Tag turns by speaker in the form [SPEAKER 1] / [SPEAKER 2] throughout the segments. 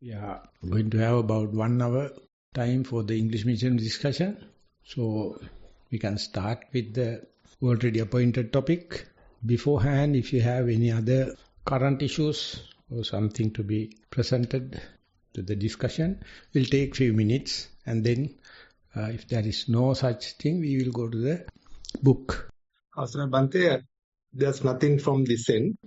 [SPEAKER 1] Yeah, we're going to have about 1 hour time for the English medium discussion. So we can start with the already appointed topic. Beforehand, if you have any other current issues or something to be presented to the discussion, we'll take few minutes, and then if there is no such thing, we will go to the book.
[SPEAKER 2] Asana Bante, there's nothing from this end.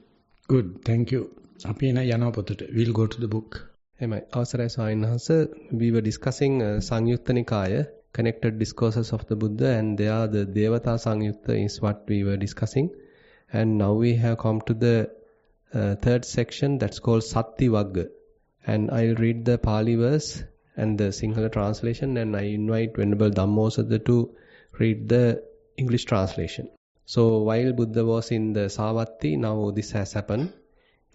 [SPEAKER 1] Good, thank you. We'll go to the book.
[SPEAKER 3] Avasarai Swaminahasa, we were discussing Sangyutta Nikaya, connected discourses of the Buddha, and there the Devata Sangyutta is what we were discussing. And now we have come to the third section that's called Satti Vagga. And I'll read the Pali verse and the Sinhala translation, and I invite Venerable Dhammosada to read the English translation. So while Buddha was in the Savatthi, now this has happened.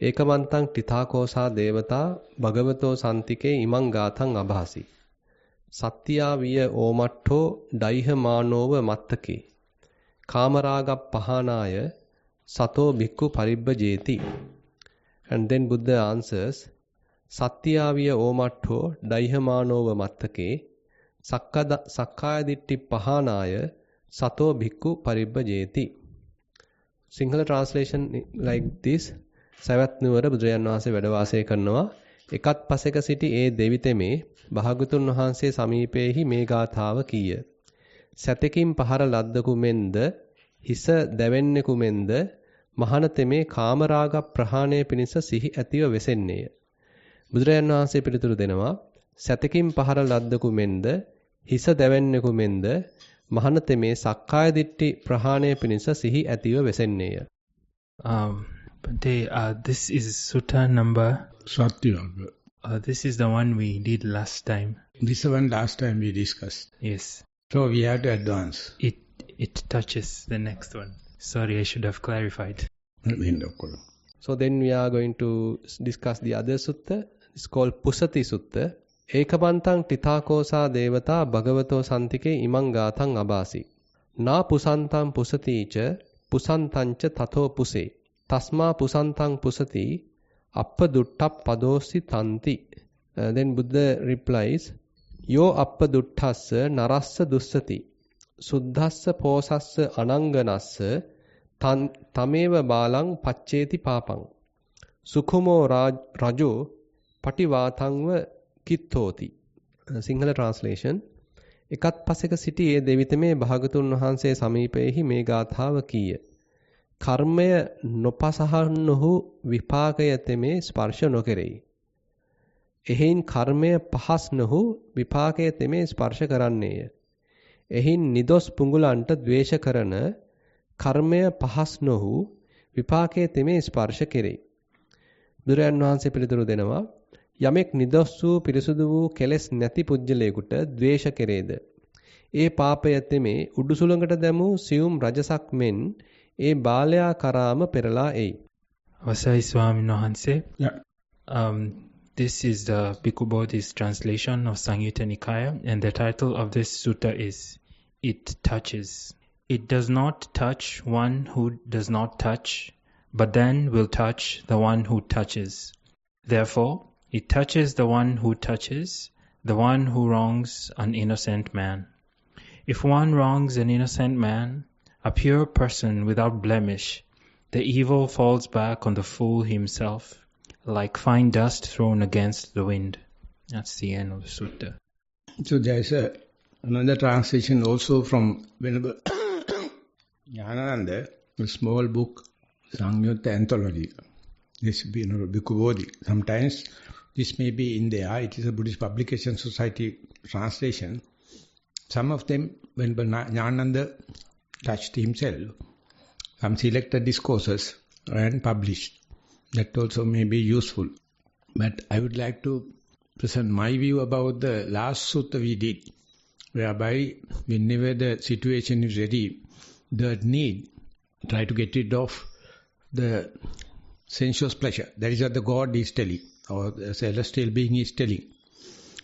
[SPEAKER 3] Ekamantang tithakosa devata bhagavato santike imang gathang abhasi. Satya viya omatto daiha manova mattake. Kamaraga pahanaya sato bhikkhu paribhajeti. And then Buddha answers, Satya viya omatto daiha manova mattake. Sakkaya ditti pahanaya sato bhikkhu paribhajeti. Sinhala translation like this. සවැත් නුවර බුදුරජාණන් වහන්සේ වැඩ වාසය කරනවා. එකත් පසෙක සිටි ඒ දෙවිතෙමේ භාගතුන් වහන්සේ සමීපයේහි මේ ගාථාව කීය. සතෙකින් පහර ලද්දකු මෙන්ද හිස දැවෙන්නෙකු මෙන්ද මහානතෙමේ කාමරාග ප්‍රහාණය පිණිස සිහි ඇතිව වෙසෙන්නේය. බුදුරජාණන් වහන්සේ පිළිතුරු දෙනවා. සතෙකින් පහර ලද්දකු මෙන්ද හිස දැවෙන්නෙකු මෙන්ද මහානතෙමේ සක්කාය දිට්ඨි ප්‍රහාණය පිණිස සිහි ඇතිව වෙසෙන්නේය.
[SPEAKER 4] This is Sutta number...
[SPEAKER 1] Satyavagga.
[SPEAKER 4] This is the one we did last time.
[SPEAKER 1] This is the one last time we discussed.
[SPEAKER 4] Yes.
[SPEAKER 1] So we have to advance.
[SPEAKER 4] It touches the next one. Sorry, I should have clarified.
[SPEAKER 3] So then we are going to discuss the other sutta. It's called Pusati Sutta. Ekamantang tithakosa devata bhagavato santike imang gathang abhasi. Na pusantang pusaticha pusantancha tatho puse. Tasma pusantang pusati appa dutta padosi tanti. Then Buddha replies, Yo appa duttassa narassa dussati. Suddhassa posassa ananganassa tameva balang pacceti papang. Sukhumo rajo pativatangva kittoti. Sinhala translation. Ekat paseka siti e devitame bhagatuන් වහන්සේ සමීපයේහි මේ ගාථාව කීය. කර්මය නොපසහන්නහු විපාකය තෙමේ ස්පර්ශ නොකෙරෙයි. එහෙයින් කර්මය පහස් නොහු විපාකය තෙමේ ස්පර්ශ කරන්නේය. එහෙයින් නිදොස් පුඟුලන්ට ද්වේෂ කරන කර්මය පහස් නොහු විපාකය තෙමේ ස්පර්ශ කෙරෙයි. බුදුරජාණන් වහන්සේ පිළිතුරු දෙනවා, යමෙක් නිදොස් වූ පිරිසුදු වූ කෙලෙස් නැති පුජ්‍යලයකට ද්වේෂ කෙරේද, ඒ පාපය තෙමේ උඩුසුළඟට දැමූ සියුම් රජසක් මෙන් ඒ බාලයා කරාම පෙරලා එයි.
[SPEAKER 4] Avasarai Swaminahasa.
[SPEAKER 1] Yeah.
[SPEAKER 4] This is the Bhikkhu Bodhi's translation of Sangyutta Nikaya, and the title of this sutta is It Touches. It does not touch one who does not touch, but then will touch the one who touches. Therefore, it touches the one who touches, the one who wrongs an innocent man. If one wrongs an innocent man, a pure person without blemish, the evil falls back on the fool himself, like fine dust thrown against the wind. That's the end of the sutta.
[SPEAKER 1] So there is another translation also from Venerable Jnanananda, a small book, Sangyutta Anthology. This will be Bhikkhu Bodhi. Sometimes this may be in there. It is a Buddhist Publication Society translation. Some of them, when Jnanananda touched himself, some selected discourses and published. That also may be useful. But I would like to present my view about the last sutta we did, whereby whenever the situation is ready, the need, try to get rid of the sensuous pleasure. That is what the God is telling, or the celestial being is telling.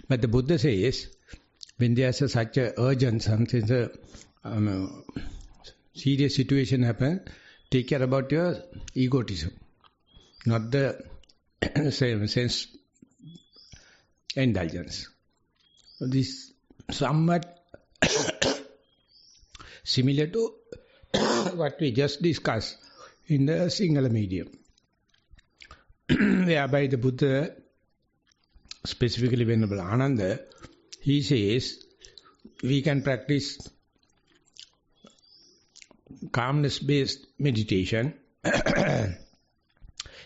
[SPEAKER 1] But the Buddha says, when there is such a urgent, something, serious situation happens, take care about your egotism, not the sense indulgence. This somewhat similar to what we just discussed in the Sinhala medium, whereby the Buddha, specifically Venerable Ananda, he says we can practice calmness-based meditation,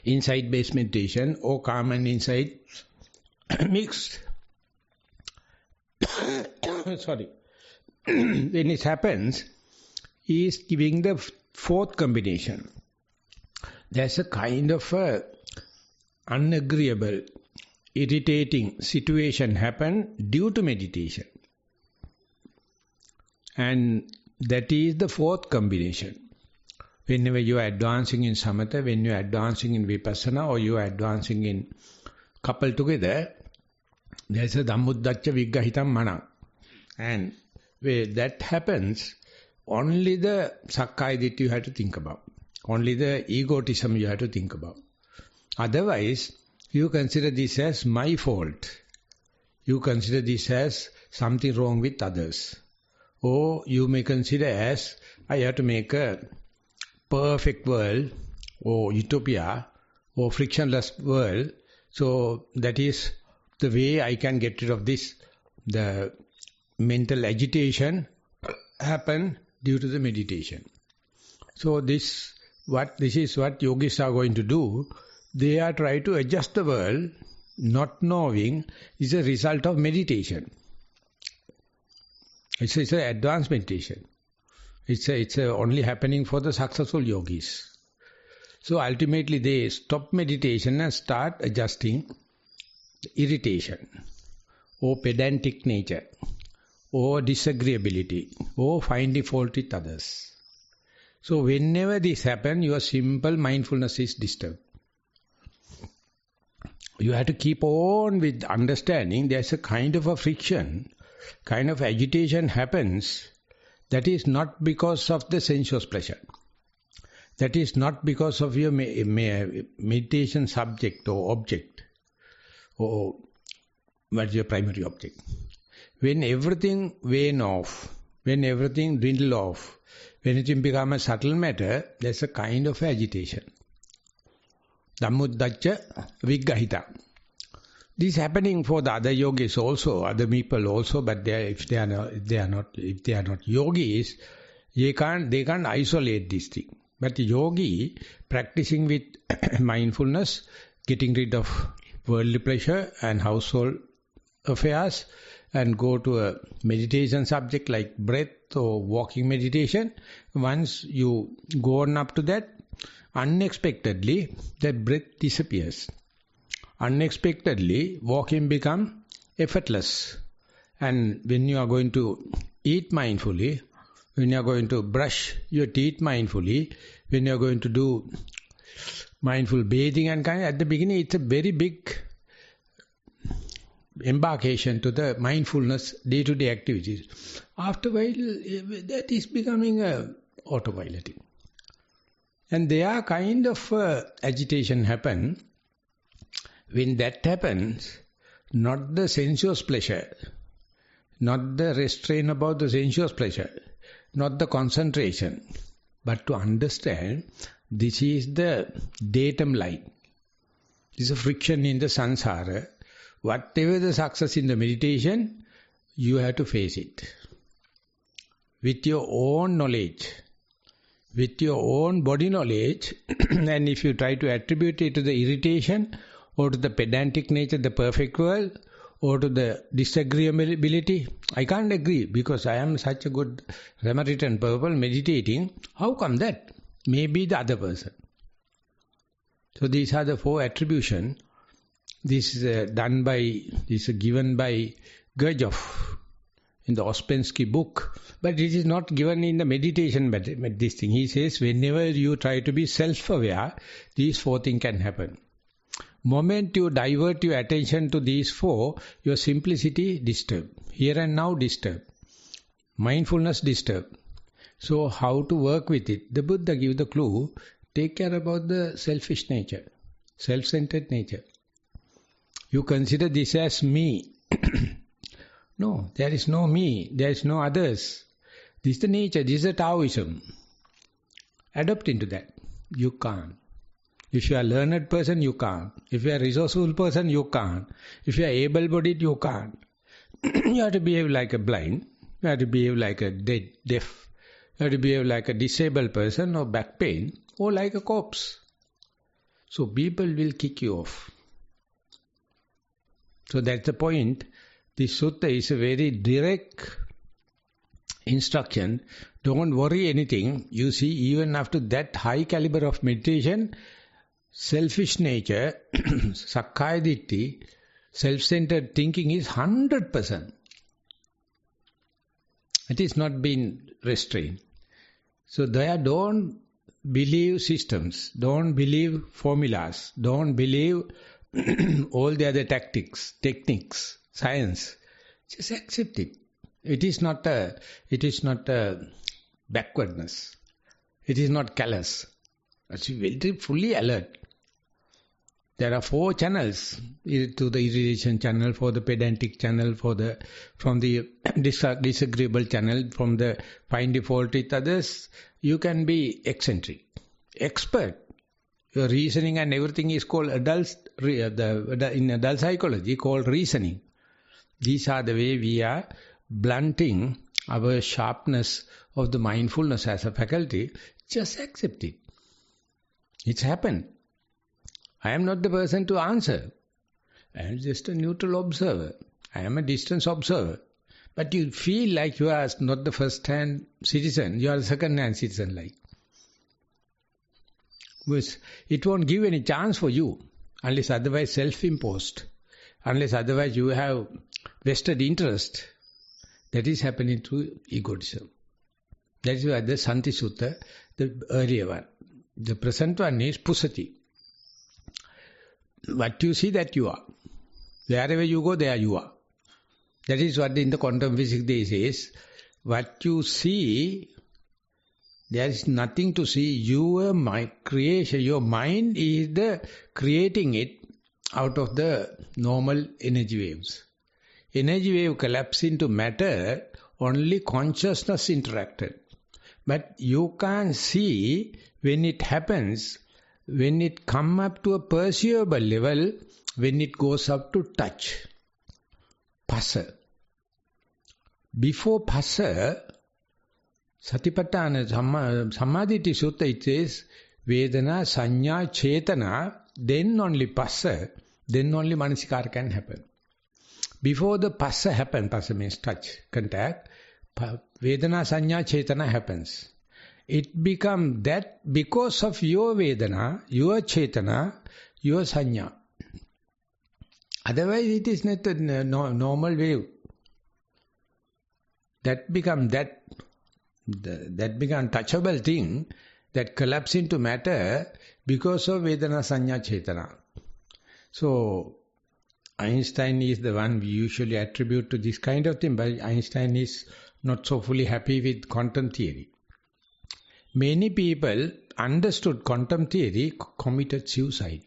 [SPEAKER 1] insight-based meditation, or calm and insight mixed. Sorry. When it happens, he is giving the fourth combination. There's a kind of a unagreeable, irritating situation happen due to meditation. And that is the fourth combination. Whenever you are advancing in samatha, when you are advancing in vipassana, or you are advancing in couple together, there's a Dhammuddacca Viggahitam Mana. And where that happens, only the Sakkaya Ditti you have to think about. Only the egotism you have to think about. Otherwise, you consider this as my fault. You consider this as something wrong with others. Or you may consider as, I have to make a perfect world, or utopia, or frictionless world. So that is the way I can get rid of this. The mental agitation happen due to the meditation. So this is what yogis are going to do. They are trying to adjust the world, not knowing is a result of meditation. It's an advanced meditation. It's only happening for the successful yogis. So ultimately they stop meditation and start adjusting irritation, or pedantic nature, or disagreeability, or finding fault with others. So whenever this happens, your simple mindfulness is disturbed. You have to keep on with understanding there's a kind of a friction, kind of agitation happens. That is not because of the sensuous pleasure. That is not because of your meditation subject or object, or what's your primary object. When everything wane off, when everything dwindle off, when it becomes a subtle matter, there's a kind of agitation. Dhammuddacca Viggahita. This is happening for the other yogis also, other people also, but if they are not yogis, they can't isolate this thing. But yogi practicing with mindfulness, getting rid of worldly pleasure and household affairs, and go to a meditation subject like breath or walking meditation. Once you go on up to that, unexpectedly that breath disappears. Unexpectedly, walking becomes effortless. And when you are going to eat mindfully, when you are going to brush your teeth mindfully, when you are going to do mindful bathing and kind, at the beginning it's a very big embarkation to the mindfulness day-to-day activities. After a while, that is becoming autopiloting. And there kind of agitation happen. When that happens, not the sensuous pleasure, not the restraint about the sensuous pleasure, not the concentration, but to understand this is the datum light. This is a friction in the samsara. Whatever the success in the meditation, you have to face it. With your own knowledge, with your own body knowledge, and if you try to attribute it to the irritation, or to the pedantic nature, the perfect world, or to the disagreeability, I can't agree because I am such a good Ramarit purple meditating. How come that? Maybe the other person. So these are the four attributions. This is given by Gurdjieff in the Ouspensky book, but it is not given in the meditation. But this thing, he says, whenever you try to be self-aware, these four things can happen. Moment you divert your attention to these four, your simplicity disturbed. Here and now disturbed. Mindfulness disturbed. So how to work with it? The Buddha gives the clue. Take care about the selfish nature, self-centered nature. You consider this as me. No, there is no me. There is no others. This is the nature. This is the Taoism. Adopt into that. You can't. If you are a learned person, you can't. If you are a resourceful person, you can't. If you are able-bodied, you can't. You have to behave like a blind. You have to behave like a deaf. You have to behave like a disabled person or back pain or like a corpse. So people will kick you off. So that's the point. This sutta is a very direct instruction. Don't worry anything. You see, even after that high caliber of meditation, selfish nature, sakkaya ditthi, self-centered thinking is 100%. It is not been restrained. So there, don't believe systems, don't believe formulas, don't believe all the other techniques, science. Just accept it. It is not a backwardness. It is not callous. It's very fully alert. There are 4 channels to the irradiation channel, for the pedantic channel, from the disagreeable channel, from the fine default with others. You can be eccentric, expert. Your reasoning and everything is called in adult psychology called reasoning. These are the way we are blunting our sharpness of the mindfulness as a faculty. Just accept it. It's happened. I am not the person to answer. I am just a neutral observer. I am a distance observer. But you feel like you are not the first-hand citizen, you are a second-hand citizen like. It won't give any chance for you, unless otherwise self-imposed, unless otherwise you have vested interest. That is happening through egotism. That is why the Santi Sutta, the earlier one. The present one is Pusati. What you see, that you are. Wherever you go, there you are. That is what in the quantum physics they says. What you see, there is nothing to see. Your creation, your mind is the creating it out of the normal energy waves. Energy wave collapse into matter, only consciousness interacted. But you can't see when it happens, when it come up to a perceivable level, when it goes up to touch. Passa. Before passa, Satipatthana Samadhiti Sutta, it says, Vedana, Sanya, Chetana, then only passa, then only Manasikara can happen. Before the passa happen, passa means touch, contact, Vedana, Sanya, Chetana happens. It becomes that because of your Vedana, your Chetana, your Sanya. Otherwise it is not a normal wave. That become touchable thing that collapse into matter because of Vedana, Sanya, Chetana. So Einstein is the one we usually attribute to this kind of thing, but Einstein is not so fully happy with quantum theory. Many people understood quantum theory, committed suicide.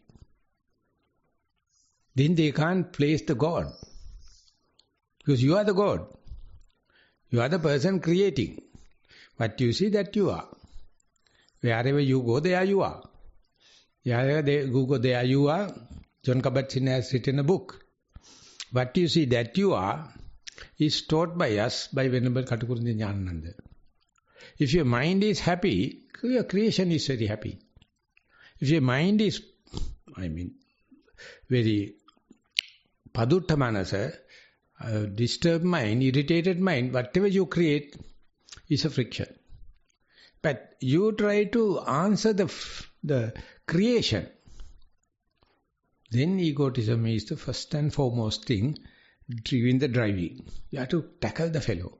[SPEAKER 1] Then they can't place the God. Because you are the God. You are the person creating. What you see, that you are. Wherever you go, there you are. Wherever you go, there you are. John Kabat-Zinn has written a book. What you see, that you are, is taught by us, by Venerable Katukurunji Jnanananda. If your mind is happy, your creation is very happy. If your mind is, very padutta manasa, disturbed mind, irritated mind, whatever you create is a friction. But you try to answer the creation. Then egotism is the first and foremost thing in the driving. You have to tackle the fellow.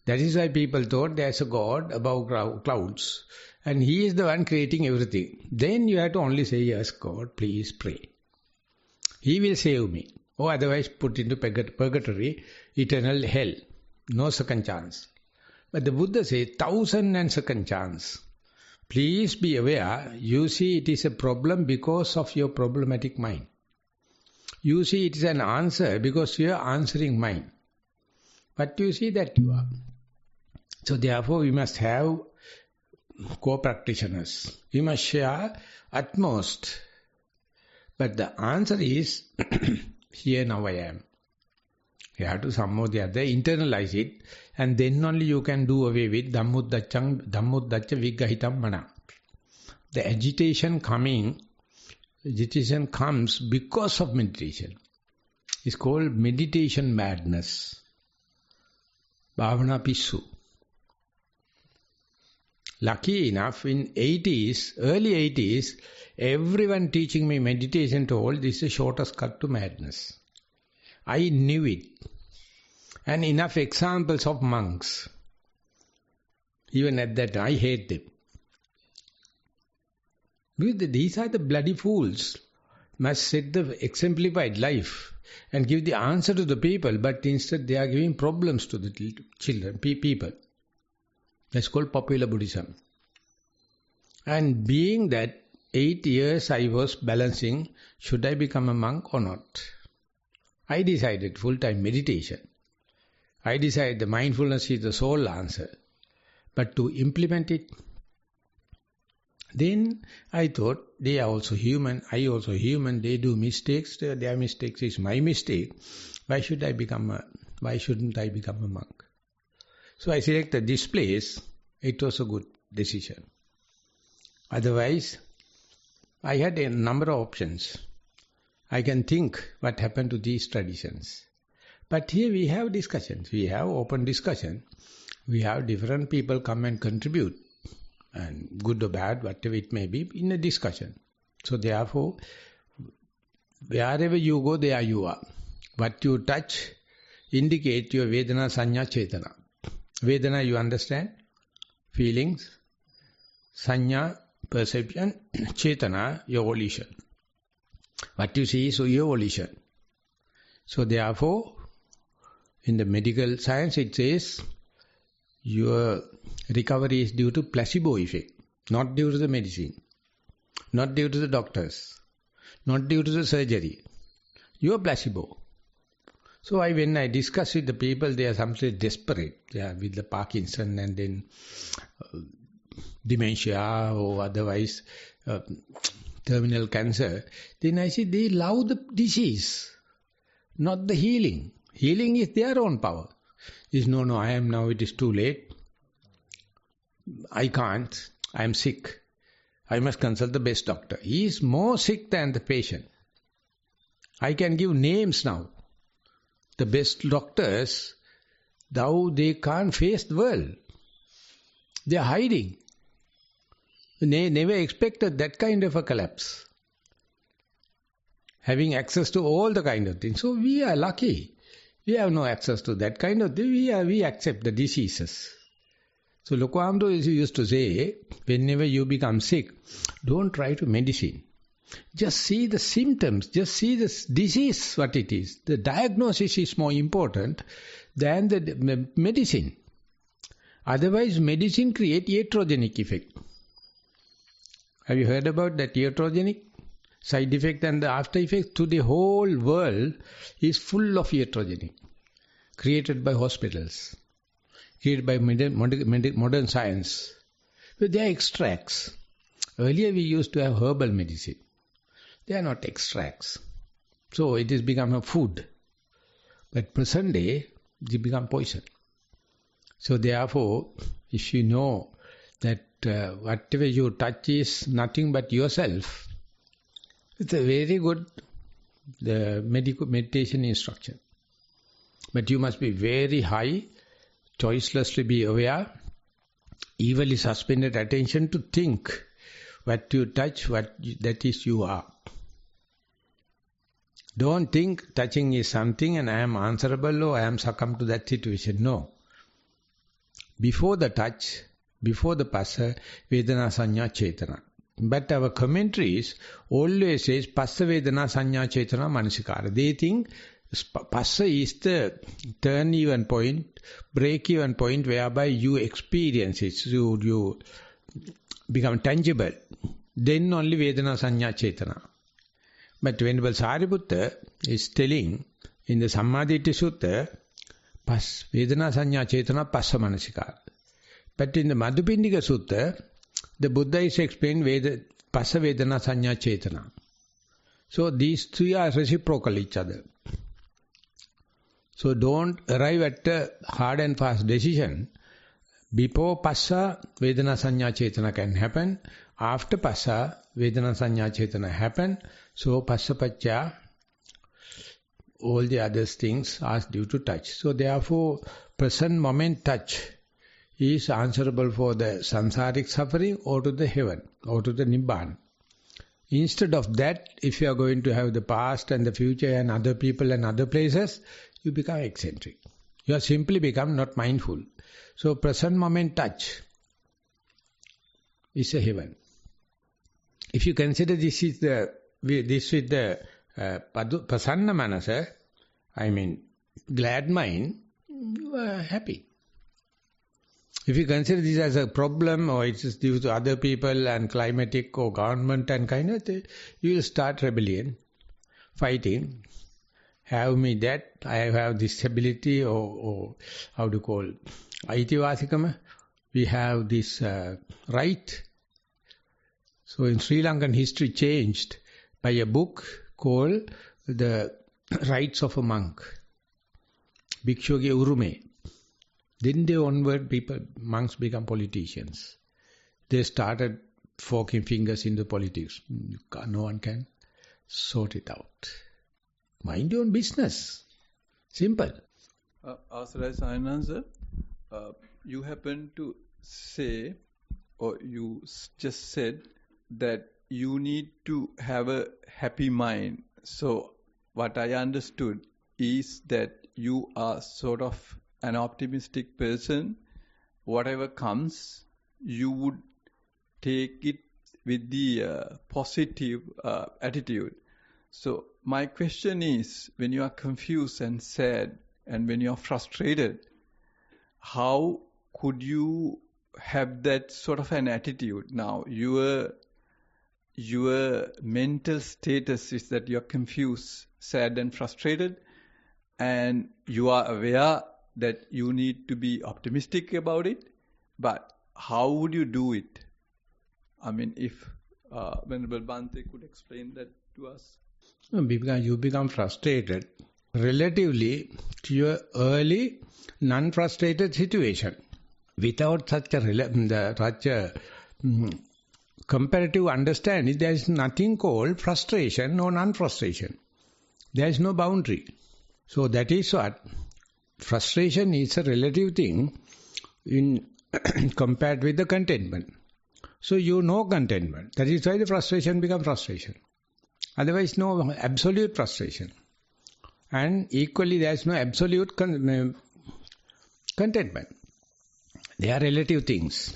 [SPEAKER 1] That is why people thought there is a God above clouds and He is the one creating everything. Then you have to only say, yes, God, please pray. He will save me. Or otherwise put into purgatory, eternal hell. No second chance. But the Buddha says, 1,002nd chance. Please be aware, you see it is a problem because of your problematic mind. You see it is an answer because you are answering mine. But you see that you are. So therefore we must have co-practitioners. We must share utmost. But the answer is, here now I am. You have to somehow the other internalize it, and then only you can do away with Dhammuddacca Viggahitam Mana. The agitation comes because of meditation. It's called meditation madness. Bhavana Pissu. Lucky enough, in early 80s, everyone teaching me meditation told this is the shortest cut to madness. I knew it. And enough examples of monks. Even at that time, I hate them. Because these are the bloody fools. Must set the exemplified life and give the answer to the people, but instead they are giving problems to the children, people. That's called popular Buddhism. And being that 8 years I was balancing, should I become a monk or not? I decided full-time meditation. I decided the mindfulness is the sole answer. But to implement it, then I thought, they are also human, I also human, they do mistakes, their mistakes is my mistake. Why shouldn't I become a monk? So I selected this place. It was a good decision. Otherwise, I had a number of options. I can think what happened to these traditions. But here we have discussions. We have open discussion. We have different people come and contribute. And good or bad, whatever it may be, in a discussion. So therefore, wherever you go, there you are. What you touch indicate your Vedana, Sanya, Chetana. Vedana, you understand? Feelings. Sanya, perception. Chetana, your volition. What you see is your volition. So therefore, in the medical science it says, your recovery is due to placebo effect, not due to the medicine, not due to the doctors, not due to the surgery. You are placebo. So when I discuss with the people, they are sometimes desperate. They are with the Parkinson and then dementia or otherwise terminal cancer. Then I say they love the disease, not the healing. Healing is their own power. No, I am now, it is too late. I can't. I am sick. I must consult the best doctor. He is more sick than the patient. I can give names now. The best doctors, they can't face the world. They are hiding. They never expected that kind of a collapse. Having access to all the kind of things. So we are lucky. We have no access to that kind of thing. We accept the diseases. So Lokohamdo used to say, whenever you become sick, don't try to medicine. Just see the symptoms. Just see the disease, what it is. The diagnosis is more important than the medicine. Otherwise, medicine creates iatrogenic effect. Have you heard about that iatrogenic? Side effect and the after effect to the whole world is full of iatrogenic. Created by hospitals. Created by modern science. But they are extracts. Earlier we used to have herbal medicine. They are not extracts. So it has become a food. But present day, they become poison. So therefore, if you know that whatever you touch is nothing but yourself, it's a very good meditation instruction. But you must be very high, choicelessly be aware, evilly suspended attention to think what you touch, that is you are. Don't think touching is something and I am answerable or I am succumb to that situation. No. Before the touch, before the passa, Vedana, Sanya, Chetana. But our commentaries always says Passa, Vedana, Sanya, Chetana, Manasikara. They think Passa is the turn-even point, break-even point whereby you experience it, you become tangible. Then only Vedana, Sanya, Chetana. But Venerable Sariputta is telling in the Sammaditthi Sutta, Pas Vedana Sanya Chetana Passa Manasikara. But in the Madhupindika Sutta, the Buddha is explaining Passa Vedana Sanya Chetana. So these three are reciprocal each other. So don't arrive at a hard and fast decision. Before Passa, Vedana Sanya Chetana can happen. After Passa, Vedana Sanya Chetana happen. So Passa Pacca, all the other things are due to touch. So therefore, present moment touch is answerable for the samsaric suffering or to the heaven or to the Nibbana. Instead of that, if you are going to have the past and the future and other people and other places, you become eccentric. You are simply become not mindful. So present moment touch is a heaven. If you consider this with the Prasanna Manasa, I mean glad mind, you are happy. If you consider this as a problem or it is due to other people and climatic or government and kind of thing, you will start rebellion, fighting. Have me that, I have this ability or how to call Aitivasikama, we have this right. So in Sri Lankan history changed by a book called The Rights of a Monk. Bhikshuge Urume. Then they onward monks become politicians. They started forking fingers into politics. No one can sort it out. Mind your own business. Simple.
[SPEAKER 5] Asray Sainansa, you happen to say, or you just said, that you need to have a happy mind. So what I understood is that you are sort of an optimistic person. Whatever comes, you would take it with the positive attitude. So my question is, when you are confused and sad and when you are frustrated, how could you have that sort of an attitude? Now, your mental status is that you are confused, sad and frustrated, and you are aware that you need to be optimistic about it, but how would you do it? I mean, if Venerable Bhante could explain that to us.
[SPEAKER 1] Because you become frustrated relatively to your early non-frustrated situation. Without such a comparative understanding, there is nothing called frustration or non-frustration. There is no boundary. So that is what frustration is, a relative thing in compared with the contentment. So you know contentment. That is why the frustration becomes frustration. Otherwise, no absolute frustration. And equally, there is no absolute contentment. They are relative things.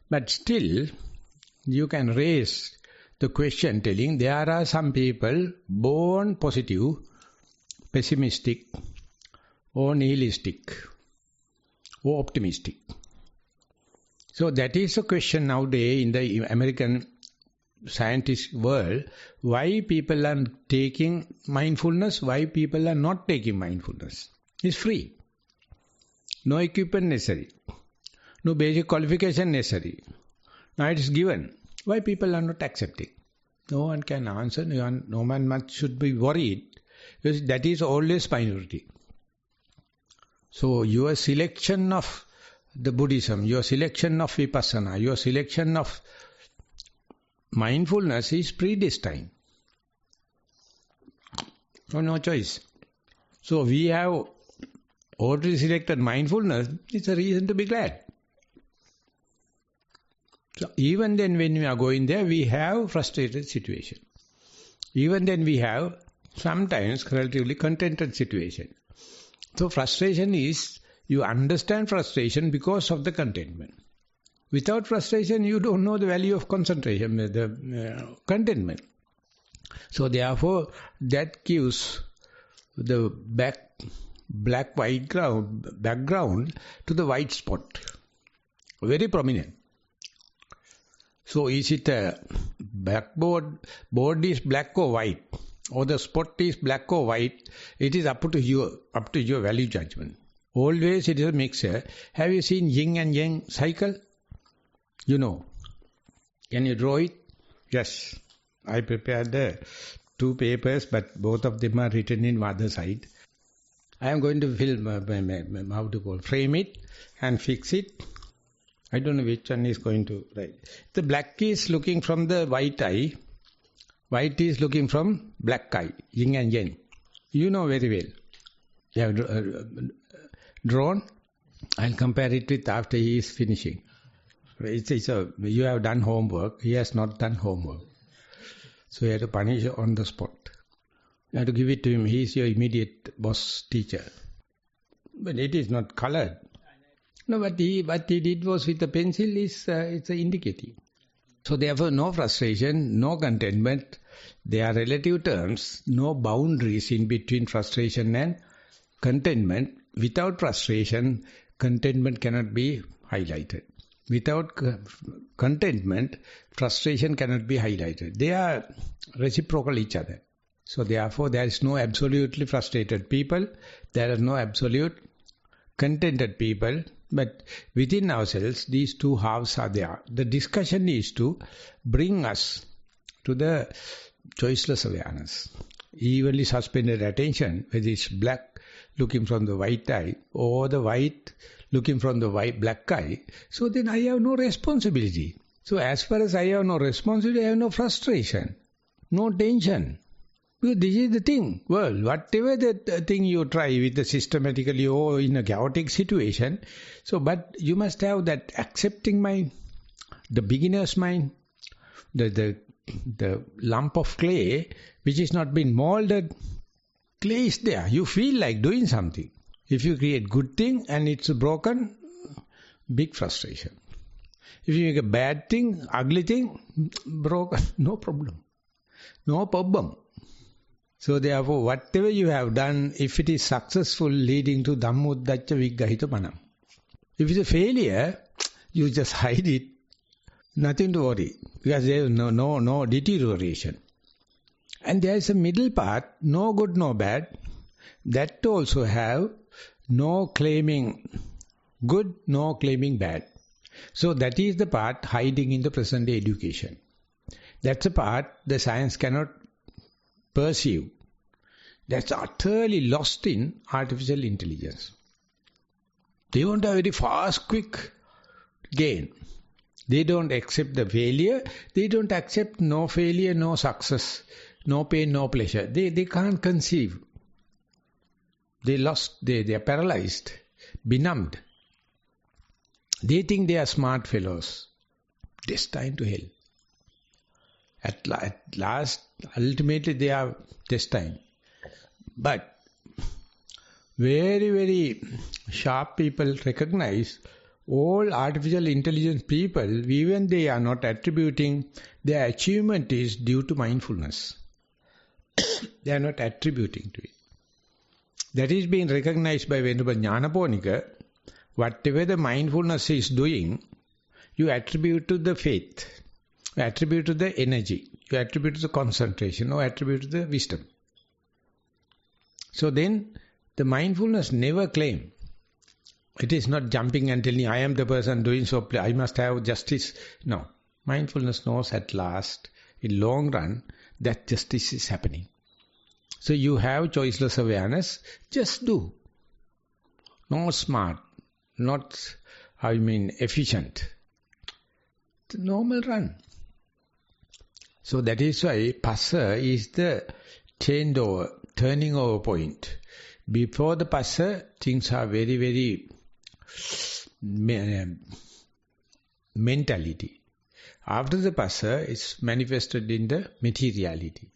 [SPEAKER 1] But still, you can raise the question telling there are some people born positive, pessimistic, or nihilistic, or optimistic. So that is a question nowadays in the American scientist world, why people are taking mindfulness, why people are not taking mindfulness. It's free. No equipment necessary. No basic qualification necessary. Now it is given. Why people are not accepting? No one can answer. No one much should be worried. Because that is always minority. So your selection of the Buddhism, your selection of Vipassana, your selection of mindfulness is predestined. So no choice. So we have already selected mindfulness. It's a reason to be glad. So even then when we are going there, we have frustrated situation. Even then we have sometimes relatively contented situation. So frustration is, you understand frustration because of the contentment. Without frustration, you don't know the value of concentration, the contentment. So therefore, that gives the black-white background to the white spot. Very prominent. So is it a blackboard, board is black or white, or the spot is black or white? It is up to your value judgment. Always it is a mixture. Have you seen yin and yang cycle? You know. Can you draw it? Yes. I prepared the 2 papers, but both of them are written in other side. I am going to film, frame it and fix it. I don't know which one is going to write. The black is looking from the white eye. White is looking from black eye. Yin and yang. You know very well. You have drawn. I'll compare it with after he is finishing. You have done homework. He has not done homework. So you have to punish on the spot. You have to give it to him. He is your immediate boss teacher. But it is not colored. No, what he did was with the pencil it's indicative. So therefore no frustration, no contentment. They are relative terms, no boundaries in between frustration and contentment. Without frustration, contentment cannot be highlighted. Without contentment, frustration cannot be highlighted. They are reciprocal each other. So therefore there is no absolutely frustrated people. There are no absolute contented people. But within ourselves, these 2 halves are there. The discussion is to bring us to the choiceless awareness. Evenly suspended attention, whether it's black looking from the white eye or the white looking from the black eye. So then I have no responsibility. So as far as I have no responsibility, I have no frustration, no tension. Because this is the thing. Well, whatever the thing you try with the systematically or in a chaotic situation, so but you must have that accepting mind, the beginner's mind, the lump of clay which is not been molded. Clay is there. You feel like doing something. If you create good thing and it's broken, big frustration. If you make a bad thing, ugly thing, broken, no problem. No problem. So therefore, whatever you have done, if it is successful, leading to Dhammuddacca Viggahita Panam. If it's a failure, you just hide it. Nothing to worry. Because there is no deterioration. And there is a middle part, no good, no bad. That also have no claiming good, no claiming bad. So that is the part hiding in the present day education. That's a part the science cannot perceive. That's utterly lost in artificial intelligence. They want a very fast, quick gain. They don't accept the failure. They don't accept no failure, no success, no pain, no pleasure. They can't conceive. They lost, they are paralyzed, benumbed. They think they are smart fellows, destined to hell. At last, ultimately they are destined. But very, very sharp people recognize all artificial intelligence people, even they are not attributing their achievement is due to mindfulness. They are not attributing to it. That is being recognized by Venerable Jnanaponika. Whatever the mindfulness is doing, you attribute to the faith, you attribute to the energy, you attribute to the concentration, or attribute to the wisdom. So then, the mindfulness never claim. It is not jumping and telling, I am the person doing so, I must have justice. No. Mindfulness knows at last, in long run, that justice is happening. So you have choiceless awareness, just do. Not smart, not, efficient. The normal run. So that is why Passa is the turning over point. Before the Passa, things are very, very mentality. After the Passa, it's manifested in the materiality.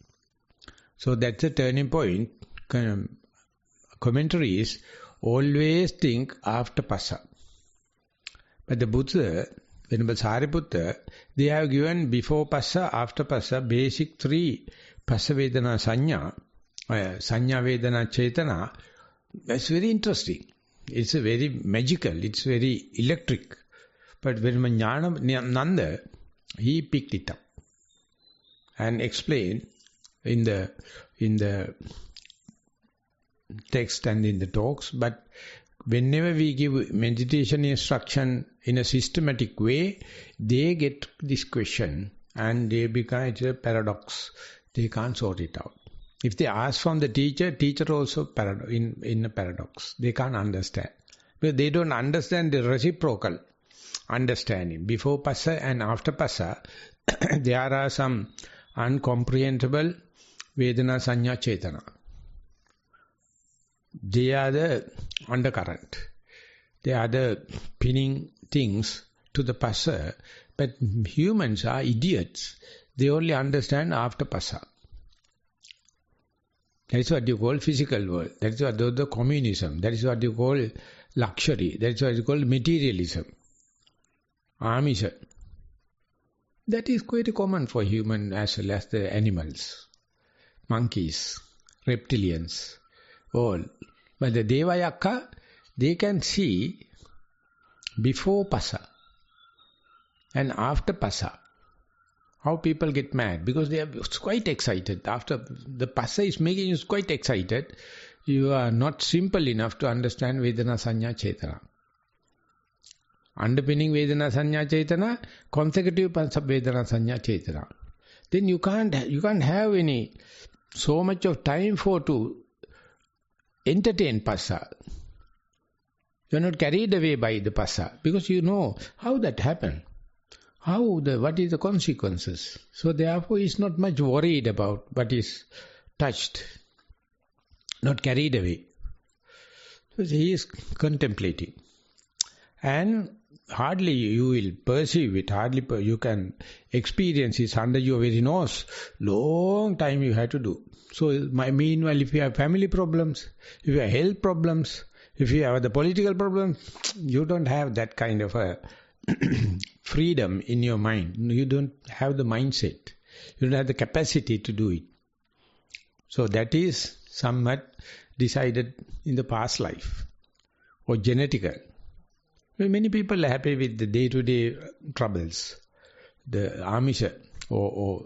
[SPEAKER 1] So that's the turning point. Commentary is always think after Passa. But the Buddha, Venerable Sariputta, they have given before Passa, after Passa, basic 3 Passa Vedana Sanya, Sanya Vedana Chetana. That's very interesting. It's very magical, it's very electric. But Venerable Nanda, he picked it up and explained in the text and in the talks. But whenever we give meditation instruction in a systematic way, they get this question and they become a paradox. They can't sort it out. If they ask from the teacher also in a paradox. They can't understand. Because they don't understand the reciprocal understanding. Before passa and after passa, there are some uncomprehensible Vedana Sanya Chetana. They are the undercurrent. They are the pinning things to the passa. But humans are idiots. They only understand after passa. That is what you call physical world. That is what the communism. That is what you call luxury. That is what you call materialism. Amisha. That is quite common for human as well as the animals. Monkeys, reptilians, all. But the Devayakka, they can see before passa and after passa how people get mad, because they are quite excited. After the passa is making you quite excited, you are not simple enough to understand Vedana Sanya Chetana. Underpinning Vedana Sanya Chetana, consecutive Vedana Sanya Chetana. Then you can't have any so much of time to entertain passa. You are not carried away by the passa because you know how that happened. What is the consequences? So therefore he is not much worried about what is touched, not carried away. So he is contemplating. And hardly you will perceive it, hardly you can experience it under your very nose. Long time you have to do. So meanwhile, if you have family problems, if you have health problems, if you have the political problems, you don't have that kind of a freedom in your mind. You don't have the mindset. You don't have the capacity to do it. So that is somewhat decided in the past life or genetical. Many people are happy with the day-to-day troubles, the amisha or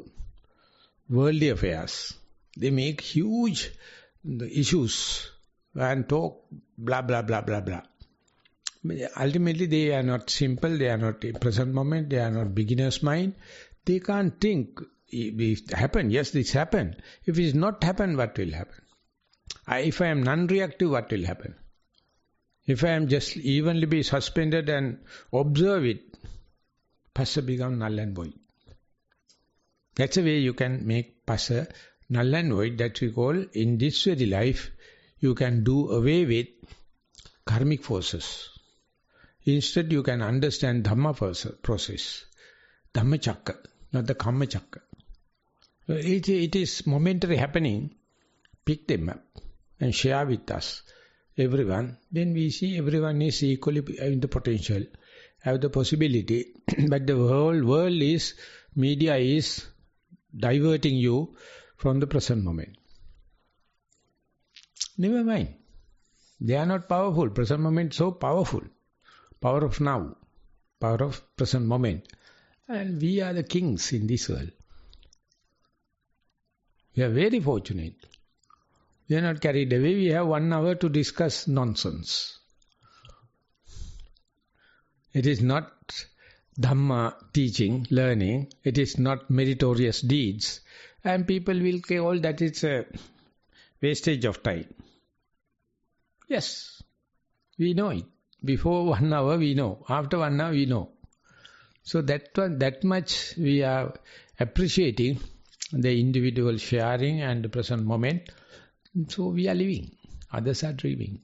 [SPEAKER 1] worldly affairs. They make huge issues and talk blah, blah, blah, blah, blah. Ultimately, they are not simple, they are not in present moment, they are not beginner's mind. They can't think, if it happened, yes, this happened. If it is not happened, what will happen? If I am non-reactive, what will happen? If I am just evenly be suspended and observe it, passa become null and void. That's the way you can make passa null and void. That we call, in this very life, you can do away with karmic forces. Instead, you can understand Dhamma process. Dhamma chakra, not the Kamma chakra. It is momentary happening. Pick them up and share with us, everyone. Then we see everyone is equally in the potential, have the possibility. But the whole world is, media is diverting you from the present moment. Never mind. They are not powerful. Present moment so powerful. Power of now. Power of present moment. And we are the kings in this world. We are very fortunate. We are not carried away. We have 1 hour to discuss nonsense. It is not Dhamma teaching, learning. It is not meritorious deeds. And people will say, all that it's a wastage of time. Yes, we know it. Before 1 hour we know. After 1 hour we know. So that much we are appreciating the individual sharing and the present moment. So we are living. Others are dreaming.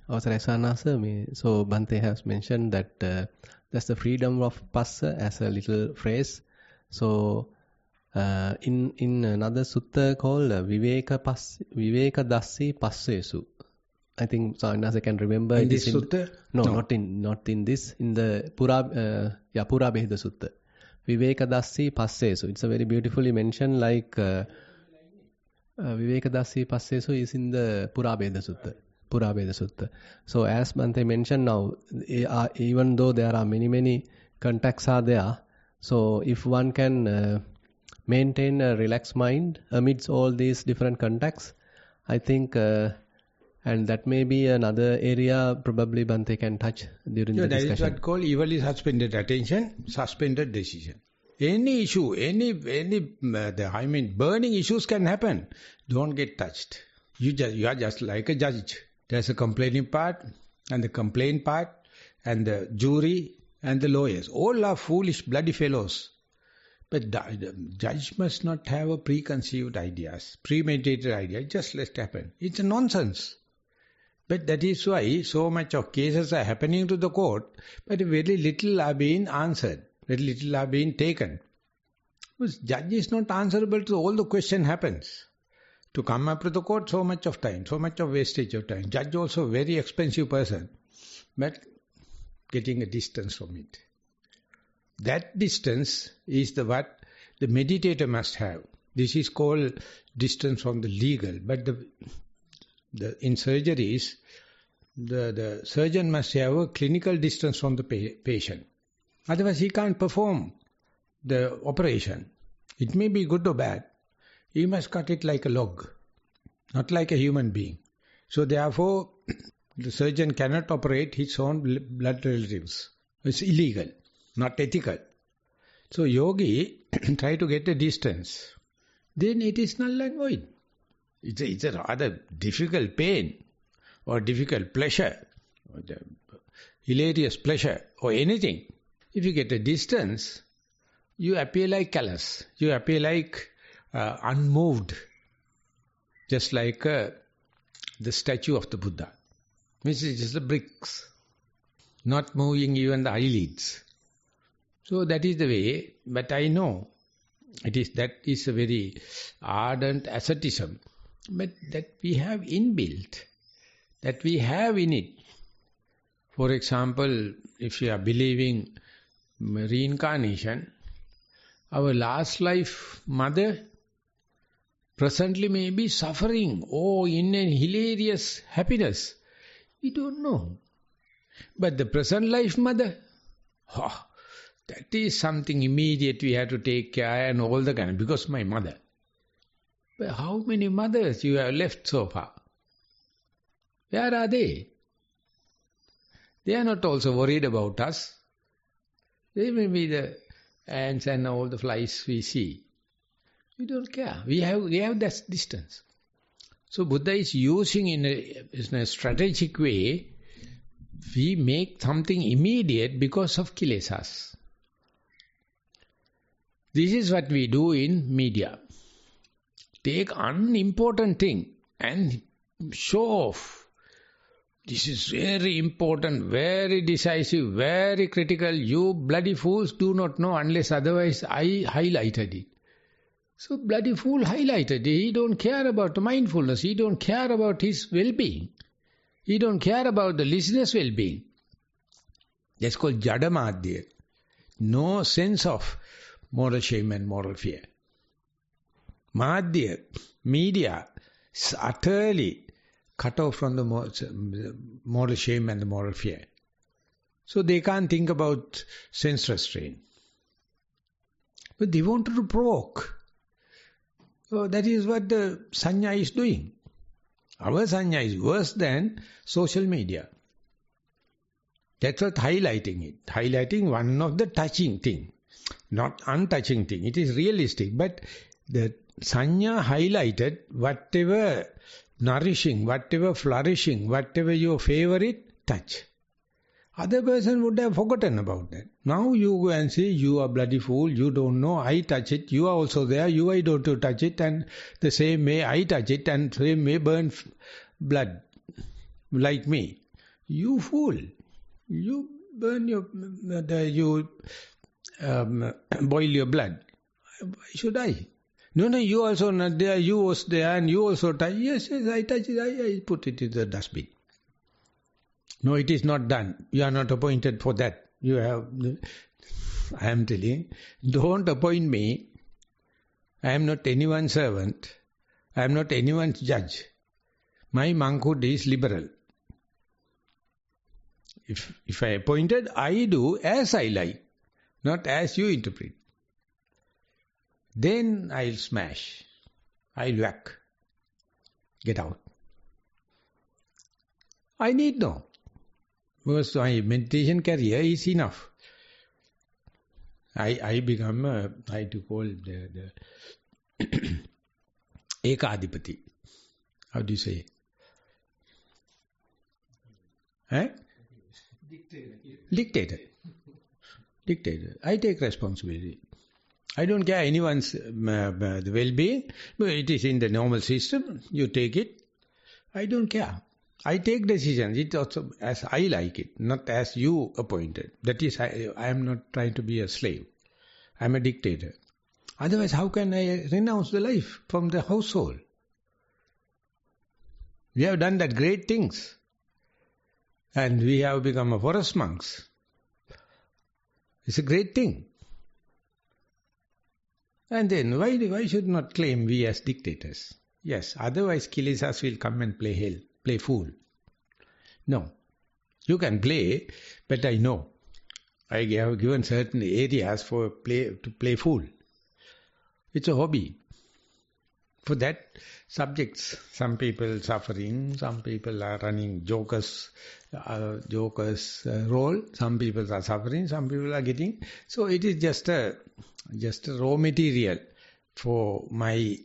[SPEAKER 3] Also, so Bhante has mentioned that that's the freedom of passa as a little phrase. So in another sutta called Viveka Dassi Passesu. I think Saranasa can remember.
[SPEAKER 1] In this sutta?
[SPEAKER 3] No, not in this. In the Pura Behda Sutta. Viveka Dassi Passesu. It's a very beautifully mentioned, like Viveka Dassi Passesu is in the Pura Behda Sutta. So as Bhante mentioned now, even though there are many contacts are there, So if one can maintain a relaxed mind amidst all these different contexts, I think, and that may be another area probably Bhante can touch during the discussion.
[SPEAKER 1] That is what called evil is suspended attention, suspended decision. Any issue, burning issues can happen. Don't get touched. You are just like a judge. There's a complaining part, and the complaint part, and the jury, and the lawyers. All are foolish, bloody fellows. But the judge must not have a preconceived ideas, premeditated ideas. Just let it happen. It's a nonsense. But that is why so much of cases are happening to the court, but very little are being answered. Very little are being taken. Because judge is not answerable to all the question happens. To come up to the court, so much of time, so much of wastage of time. Judge also very expensive person, but getting a distance from it. That distance is what the meditator must have. This is called distance from the legal. But in surgeries, the surgeon must have a clinical distance from the patient. Otherwise he can't perform the operation. It may be good or bad. He must cut it like a log, not like a human being. So therefore, the surgeon cannot operate his own blood relatives. It's illegal, not ethical. So yogi try to get a distance. Then it is null and void. It's a rather difficult pain or difficult pleasure or hilarious pleasure or anything. If you get a distance, you appear like callous. You appear like unmoved, just like the statue of the Buddha. Which is just the bricks, not moving even the eyelids. So that is the way, but I know that is a very ardent asceticism, but that we have inbuilt, that we have in it. For example, if you are believing reincarnation, our last life mother presently may be suffering, in a hilarious happiness. We don't know. But the present life mother, that is something immediate we have to take care and all the kind, because my mother. But how many mothers you have left so far? Where are they? They are not also worried about us. They may be the ants and all the flies we see. We don't care. We have that distance. So Buddha is using in a strategic way, we make something immediate because of kilesas. This is what we do in media. Take unimportant thing and show off. This is very important, very decisive, very critical. You bloody fools do not know unless otherwise I highlighted it. So bloody fool highlighted it. He don't care about the mindfulness. He don't care about his well-being. He don't care about the listener's well-being. That's called jadamadhya. No sense of moral shame and moral fear. Madhya, media, is utterly cut off from the moral shame and the moral fear. So they can't think about sense restraint. But they wanted to provoke. So that is what the sanya is doing. Our sanya is worse than social media. That's what highlighting it. Highlighting one of the touching thing. Not untouching thing. It is realistic. But the sanya highlighted whatever nourishing, whatever flourishing, whatever your favorite, touch. Other person would have forgotten about that. Now you go and say, you are bloody fool, you don't know, I touch it, you are also there, I don't touch it, and the same way I touch it, and same way burn blood, like me. You fool, you burn boil your blood. Why should I? No, you also not there, you was there, and you also touch. Yes, I touch it, I put it in the dustbin. No, it is not done. You are not appointed for that. I am telling, don't appoint me. I am not anyone's servant. I am not anyone's judge. My monkhood is liberal. If I appointed, I do as I like. not as you interpret. Then I'll smash. I'll whack. Get out. I need no. Because my meditation career is enough. I become I to call the Ekadipati. How do you say? Dictator. I take responsibility. I don't care anyone's the well-being. It is in the normal system. You take it. I don't care. I take decisions. It also as I like it, not as you appointed. That is, I am not trying to be a slave. I am a dictator. Otherwise, how can I renounce the life from the household? We have done that great things. And we have become a forest monks. It's a great thing. And then, why should not claim we as dictators? Yes, otherwise Kilesas will come and play fool. No. You can play, but I know. I have given certain areas to play fool. It's a hobby. For that subjects, some people suffering, some people are running jokers role, some people are suffering, some people are getting. So it is just a raw material for my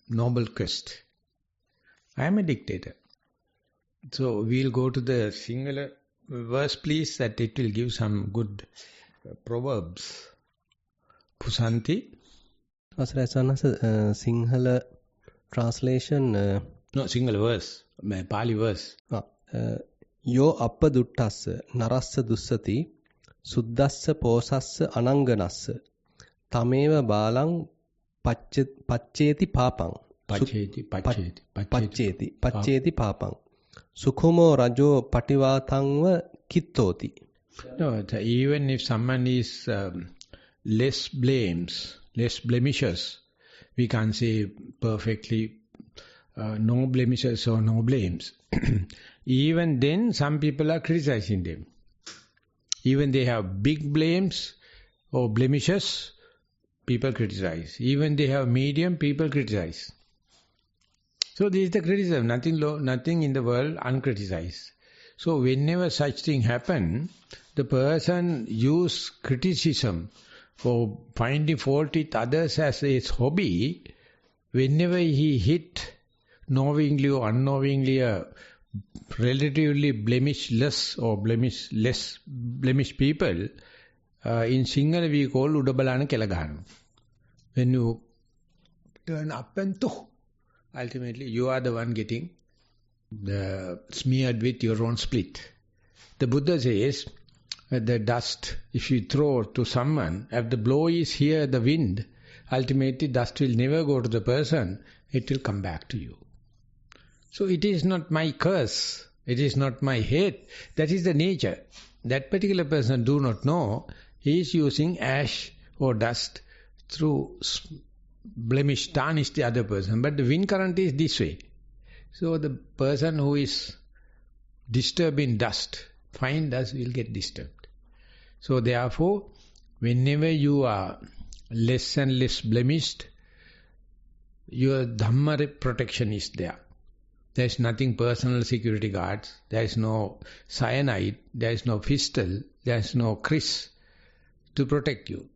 [SPEAKER 1] noble quest. I am a dictator. So we'll go to the singular verse, please, that it will give some good proverbs. Pusanti.
[SPEAKER 3] Sinhala translation.
[SPEAKER 1] No, single verse. Pali verse.
[SPEAKER 3] Yo appa duttassa narassa dussati suddassa posassa ananganassa tameva balang pacceti papang. Pacceti papang. Sukhumo rajo pativatangva kittoti.
[SPEAKER 1] No, even if someone is less blemishes, we can't say perfectly no blemishes or no blames. Even then, some people are criticizing them. Even they have big blames or blemishes, people criticize. Even they have medium, people criticize. So this is the criticism. Nothing in the world uncriticized. So whenever such thing happen, the person use criticism for finding fault with others as his hobby. Whenever he hit knowingly or unknowingly a relatively blemishless or blemished people, in Sinhala we call udabalana kelagana. When you turn up and to, ultimately you are the one getting smeared with your own split. The Buddha says, the dust, if you throw to someone, if the blow is here, the wind, ultimately dust will never go to the person, it will come back to you. So it is not my curse, it is not my hate, that is the nature. That particular person do not know, he is using ash or dust through blemish, tarnish the other person. But the wind current is this way. So the person who is disturbing dust, fine dust will get disturbed. So therefore, whenever you are less and less blemished, your Dhamma protection is there. There is nothing personal security guards, there is no cyanide, there is no pistol, there is no kriss to protect you.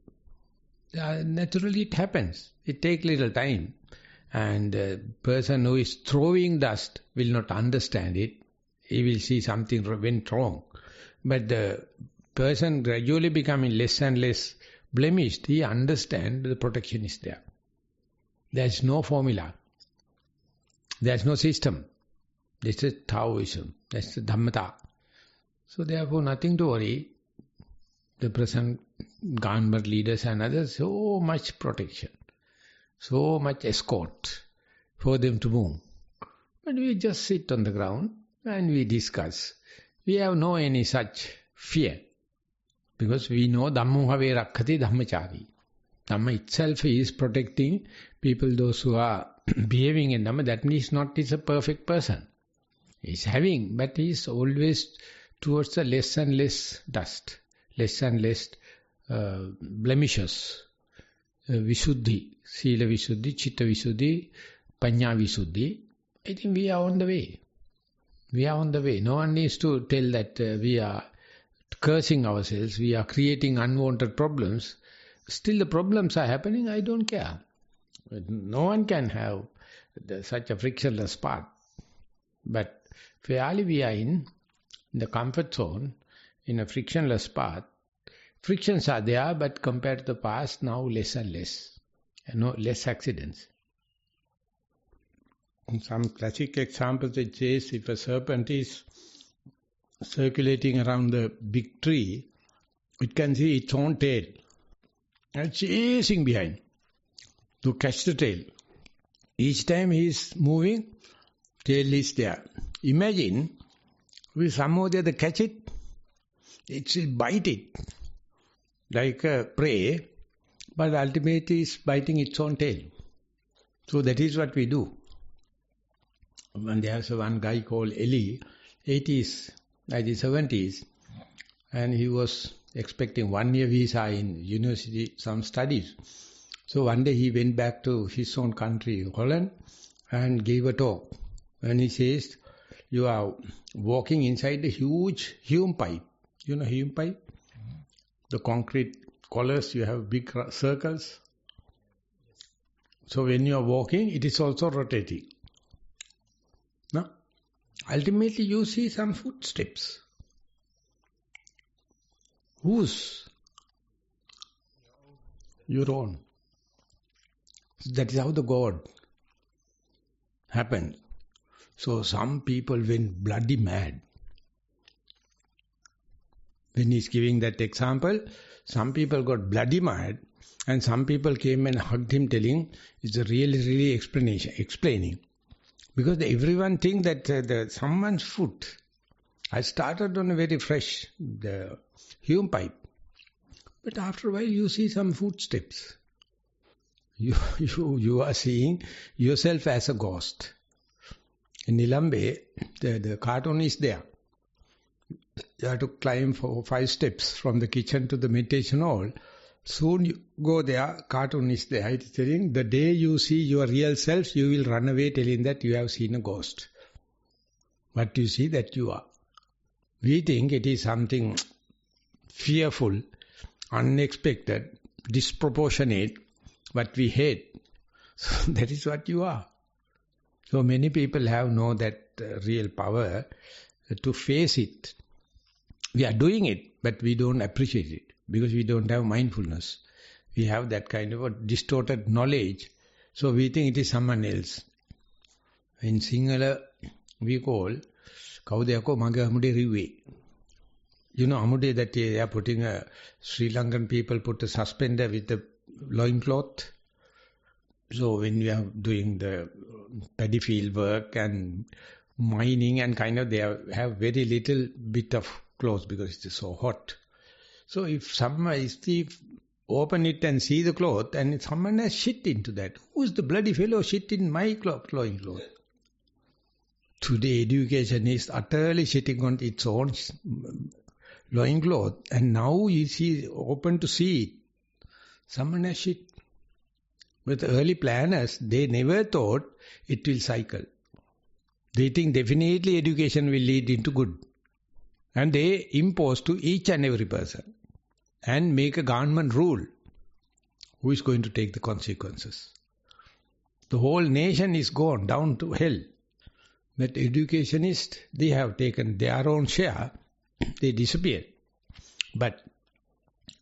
[SPEAKER 1] Naturally it happens. It takes little time. And the person who is throwing dust will not understand it. He will see something went wrong. But the person gradually becoming less and less blemished, he understands the protection is there. There is no formula. There is no system. This is Taoism. That's the Dhammata. So therefore nothing to worry. The present government leaders and others, so much protection. So much escort for them to move. But we just sit on the ground and we discuss. We have no any such fear. Because we know Dhammuhave Rakkati Dhammachari. Dhamma itself is protecting people, those who are behaving in Dhamma. That means not is a perfect person. He is having, but he is always towards the less and less dust, less and less blemishes. Visuddhi, Sila Visuddhi, Chitta Visuddhi, Panya Visuddhi. I think we are on the way. We are on the way. No one needs to tell that we are cursing ourselves, we are creating unwanted problems. Still the problems are happening, I don't care. No one can have such a frictionless path. But fairly we are in the comfort zone, in a frictionless path. Frictions are there, but compared to the past, now less and less. Less accidents. In some classic examples it says, if a serpent is circulating around the big tree, it can see its own tail and chasing behind to catch the tail. Each time he is moving, tail is there. Imagine, we somehow the other catch it, it will bite it like a prey, but ultimately is biting its own tail. So that is what we do. And there's one guy called Eli, 80s, 1970s, and he was expecting 1 year visa in university, some studies. So one day he went back to his own country, Holland, and gave a talk. And he says, you are walking inside a huge Hume pipe. You know Hume pipe? The concrete collars, you have big circles. So when you are walking, it is also rotating. No? Ultimately you see some footsteps. Whose? Your own. That is how the God happened. So some people went bloody mad. When he's giving that example, some people got bloody mad and some people came and hugged him telling, it's a really explaining. Because everyone thinks that someone's foot. I started on a very fresh, the Hume pipe. But after a while you see some footsteps. You are seeing yourself as a ghost. In Nilambe, the cartoon is there. You have to climb for 5 steps from the kitchen to the meditation hall. Soon you go there, cartoon is there. It is telling, the day you see your real self, you will run away telling that you have seen a ghost. But you see that you are. We think it is something fearful, unexpected, disproportionate, but we hate. So that is what you are. So many people have know that real power to face it. We are doing it, but we don't appreciate it because we don't have mindfulness. We have that kind of a distorted knowledge. So we think it is someone else. In Sinhala, we call, Kaudayako Maga Amude Riwe. You know Amude, that they are putting a, Sri Lankan people put a suspender with a loincloth. So when we are doing the paddy field work and mining and kind of, they have very little bit of clothes because it is so hot. So if open it and see the cloth and someone has shit into that, who is the bloody fellow shit in my loincloth? Today education is utterly shitting on its own loincloth, and now you see open to see it. Someone has shit. But the early planners, they never thought it will cycle. They think definitely education will lead into good. And they impose to each and every person and make a government rule. Who is going to take the consequences? The whole nation is gone down to hell. But educationists, they have taken their own share. They disappeared. But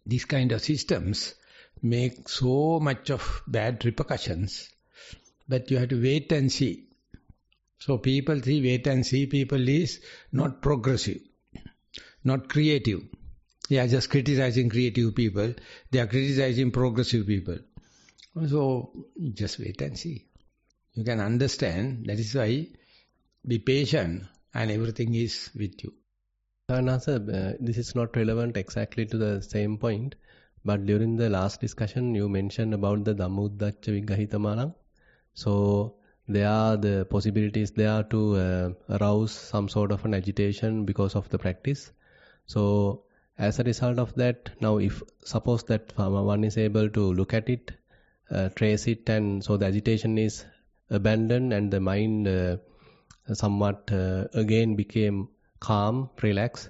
[SPEAKER 1] these kind of systems make so much of bad repercussions. But you have to wait and see. So people see, wait and see, people is not progressive, not creative. They are just criticizing creative people. They are criticizing progressive people. So just wait and see. You can understand. That is why be patient and everything is with you.
[SPEAKER 3] This is not relevant exactly to the same point, but during the last discussion you mentioned about the Dhammuddacca Vigahitamalang. So there are the possibilities there to arouse some sort of an agitation because of the practice. So As a result of that, now if suppose that one is able to look at it, trace it, and so the agitation is abandoned and the mind somewhat again became calm, relaxed.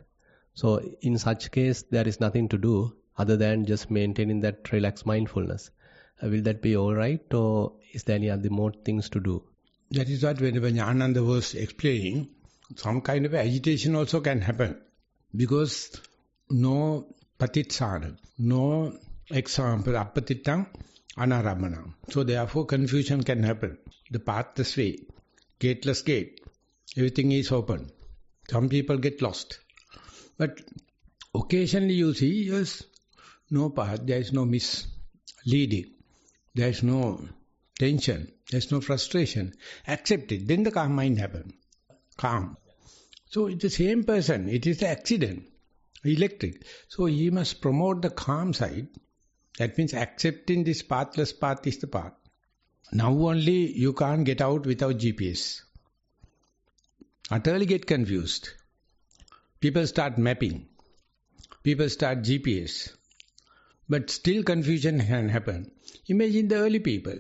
[SPEAKER 3] So in such case, there is nothing to do other than just maintaining that relaxed mindfulness. Will that be all right, or is there any other more things to do?
[SPEAKER 1] That is what when Jnananda was explaining, some kind of agitation also can happen. Because no patitsana, no example, appatittam, anaramanam. So therefore confusion can happen. The pathless way, gateless gate, everything is open. Some people get lost. But occasionally you see, yes, no path, there is no misleading, there is no tension, there is no frustration. Accept it, then the calm mind happens. Calm. So it's the same person, it is the accident, electric. So he must promote the calm side. That means accepting this pathless path is the path. Now only you can't get out without GPS. Utterly get confused. People start mapping. People start GPS. But still confusion can happen. Imagine the early people.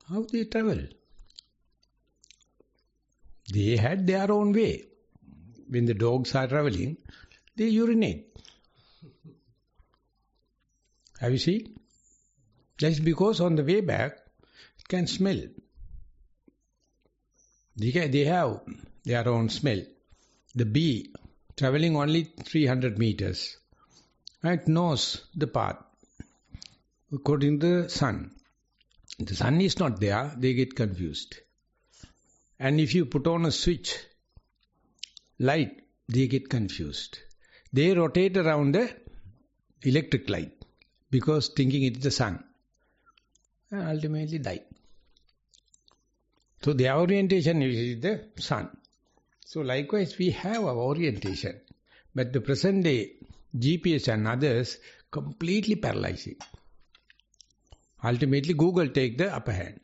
[SPEAKER 1] How they travel? They had their own way. When the dogs are traveling, they urinate. Have you seen? That's because on the way back, it can smell. They have their own smell. The bee, traveling only 300 meters, it knows the path according to the sun. If the sun is not there, they get confused. And if you put on a switch, light, they get confused. They rotate around the electric light because thinking it is the sun. And ultimately die. So their orientation is the sun. So likewise we have our orientation. But the present day GPS and others completely paralyzing. Ultimately Google take the upper hand.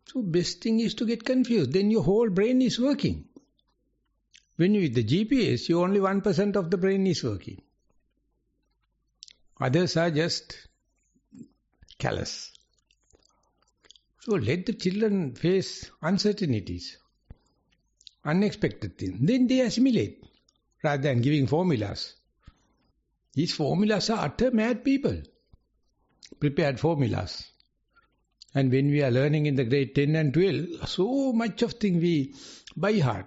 [SPEAKER 1] So best thing is to get confused. Then your whole brain is working. When you with the GPS, you only 1% of the brain is working. Others are just callous. So let the children face uncertainties, unexpected things. Then they assimilate rather than giving formulas. These formulas are utter mad people. Prepared formulas. And when we are learning in the grade 10 and 12, so much of thing we by heart.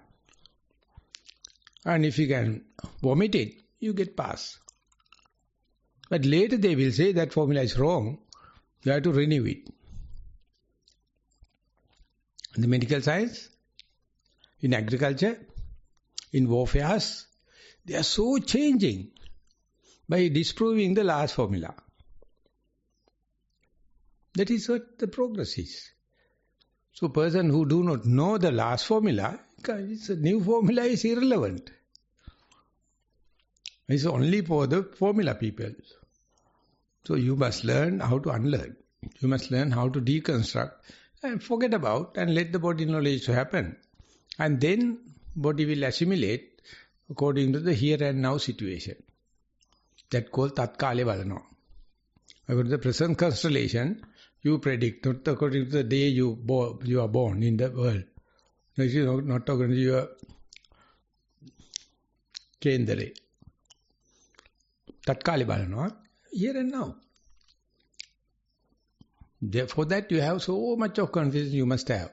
[SPEAKER 1] And if you can vomit it, you get pass. But later they will say that formula is wrong. You have to renew it. In the medical science, in agriculture, in warfares, they are so changing by disproving the last formula. That is what the progress is. So person who do not know the last formula, the new formula is irrelevant. It's only for the formula people. So you must learn how to unlearn. You must learn how to deconstruct and forget about and let the body knowledge to happen. And then body will assimilate according to the here and now situation. That called tatkale valano. According to the present constellation, you predict not according to the day you are born in the world. Not according to your kendare. Tatkale valano. Here and now. Therefore that you have so much of confusion you must have.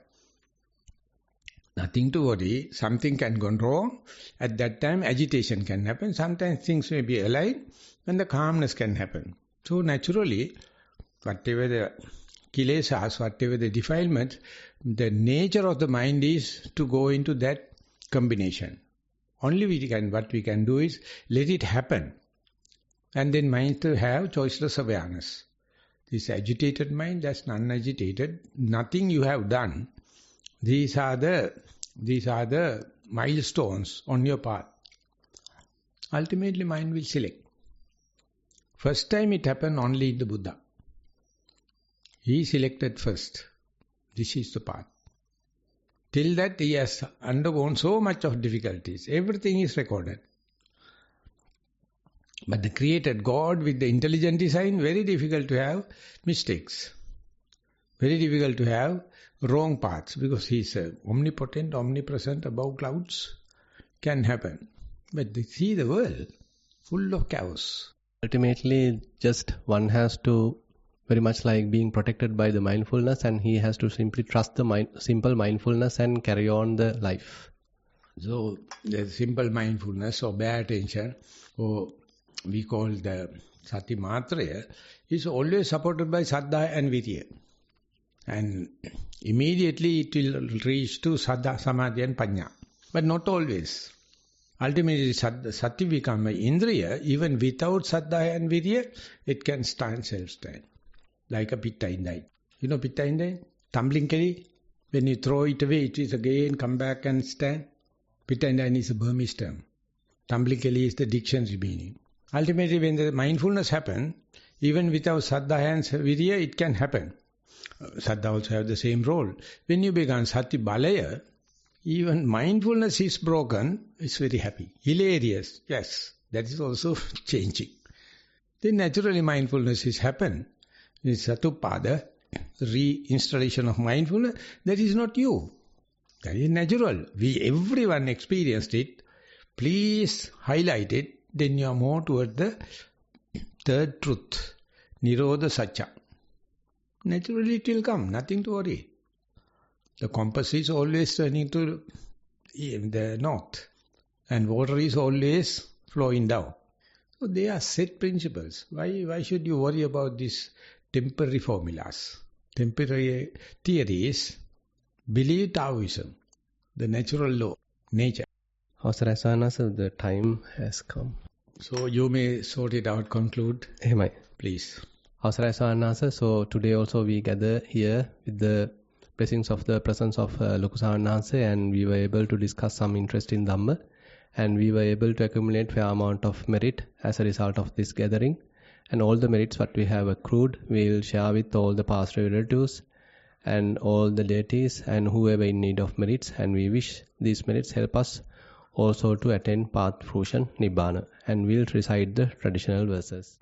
[SPEAKER 1] Nothing to worry. Something can go wrong. At that time agitation can happen. Sometimes things may be aligned and the calmness can happen. So naturally, whatever the kilesas, whatever the defilement, the nature of the mind is to go into that combination. Only what we can do is let it happen. And then mind to have choiceless awareness. This agitated mind, that's non-agitated. Nothing you have done. These are the milestones on your path. Ultimately mind will select. First time it happened only in the Buddha. He selected first. This is the path. Till that he has undergone so much of difficulties. Everything is recorded. But the created God with the intelligent design, very difficult to have mistakes. Very difficult to have wrong paths, because he is omnipotent, omnipresent, above clouds. Can happen. But they see the world full of chaos.
[SPEAKER 3] Ultimately, just one has to, very much like being protected by the mindfulness, and he has to simply trust the simple mindfulness and carry on the life.
[SPEAKER 1] So, the simple mindfulness or bare attention, or we call the sati matraya, is always supported by saddha and virya. And immediately it will reach to saddha, samadhi and panya. But not always. Ultimately, sati become an indriya. Even without saddha and virya, it can stand, self-stand. Like a pitta indai. You know pitta indai? Tumbling kelly. When you throw it away, it is again come back and stand. Pitta indai is a Burmese term. Tumbling kelly is the dictionary meaning. Ultimately, when the mindfulness happens, even without saddha and virya, it can happen. Saddha also have the same role. When you become sati balaya, even mindfulness is broken, it's very happy. Hilarious, yes, that is also changing. Then naturally mindfulness is happen. It's satupada, reinstallation of mindfulness, that is not you. That is natural. Everyone experienced it. Please highlight it, then you are more toward the third truth, Nirodha Satcha. Naturally it will come, nothing to worry. The compass is always turning to the north, and water is always flowing down. So they are set principles. Why should you worry about these temporary formulas? Temporary theories. Believe Taoism, the natural law, nature.
[SPEAKER 3] Avasaraya Swaminatha, the time has come.
[SPEAKER 1] So you may sort it out, conclude.
[SPEAKER 3] Ehemai.
[SPEAKER 1] Please.
[SPEAKER 3] Avasaraya Swaminatha, so today also we gather here with the blessings of the presence of Loku Swaminatha, and we were able to discuss some interest in Dhamma, and we were able to accumulate fair amount of merit as a result of this gathering. And all the merits what we have accrued, we will share with all the past relatives and all the deities and whoever in need of merits, and we wish these merits help us also to attain path fruition, Nibbana, and we'll recite the traditional verses.